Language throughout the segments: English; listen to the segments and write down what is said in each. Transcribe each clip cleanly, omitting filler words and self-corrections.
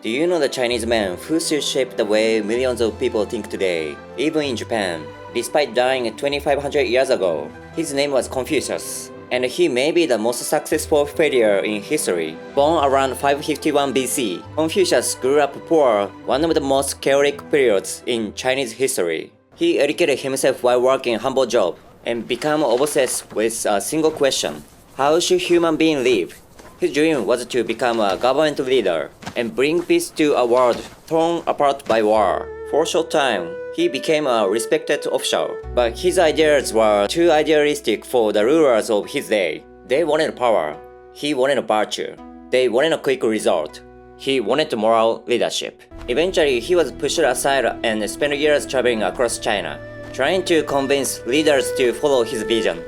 Do you know the Chinese man who still shaped the way millions of people think today, even in Japan, despite dying 2500 years ago? His name was Confucius, and he may be the most successful failure in history. Born around 551 BC, Confucius grew up poor, one of the most chaotic periods in Chinese history. He educated himself while working a humble job, and became obsessed with a single question: how should human beings live? His dream was to become a government leader and bring peace to a world torn apart by war. For a short time, he became a respected official, but his ideas were too idealistic for the rulers of his day. They wanted power, he wanted virtue. They wanted a quick result, he wanted moral leadership. Eventually, he was pushed aside and spent years traveling across China, trying to convince leaders to follow his vision.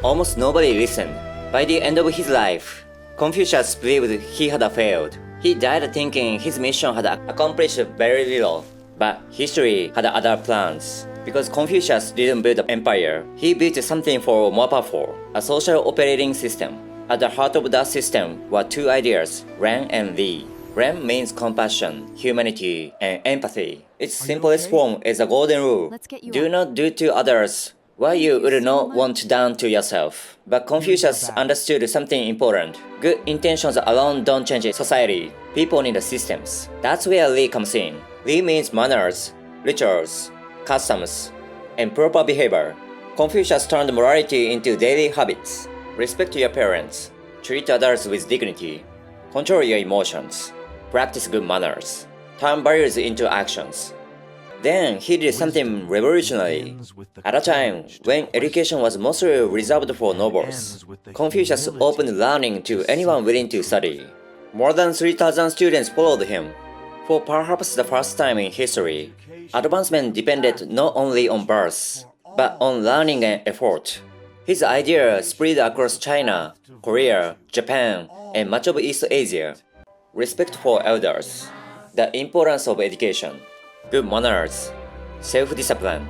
Almost nobody listened. By the end of his life, Confucius believed he had failed. He died thinking his mission had accomplished very little. But history had other plans. Because Confucius didn't build an empire, he built something far more powerful, a social operating system. At the heart of that system were two ideas, Ren and Li. Ren means compassion, humanity, and empathy. Its simplest form is a golden rule. Do not do to others what you would not want done to yourself. But Confucius understood something important. Good intentions alone don't change society. People need systems. That's where Li comes in. Li means manners, rituals, customs, and proper behavior. Confucius turned morality into daily habits. Respect your parents, treat others with dignity, control your emotions, practice good manners, turn values into actions. Then he did something revolutionary. At a time when education was mostly reserved for nobles, Confucius opened learning to anyone willing to study. More than 3,000 students followed him. For perhaps the first time in history, advancement depended not only on birth, but on learning and effort. His ideas spread across China, Korea, Japan, and much of East Asia. Respect for elders, the importance of education, good manners, self-discipline.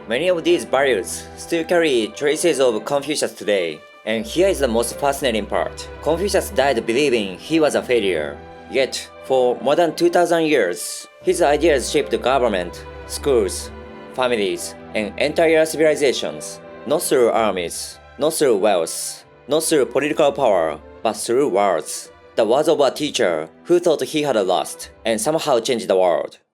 Many of these values still carry traces of Confucius today. And here is the most fascinating part. Confucius died believing he was a failure. Yet, for more than 2,000 years, his ideas shaped the government, schools, families, and entire civilizations. Not through armies, not through wealth, not through political power, but through words. The words of a teacher who thought he had lost and somehow changed the world.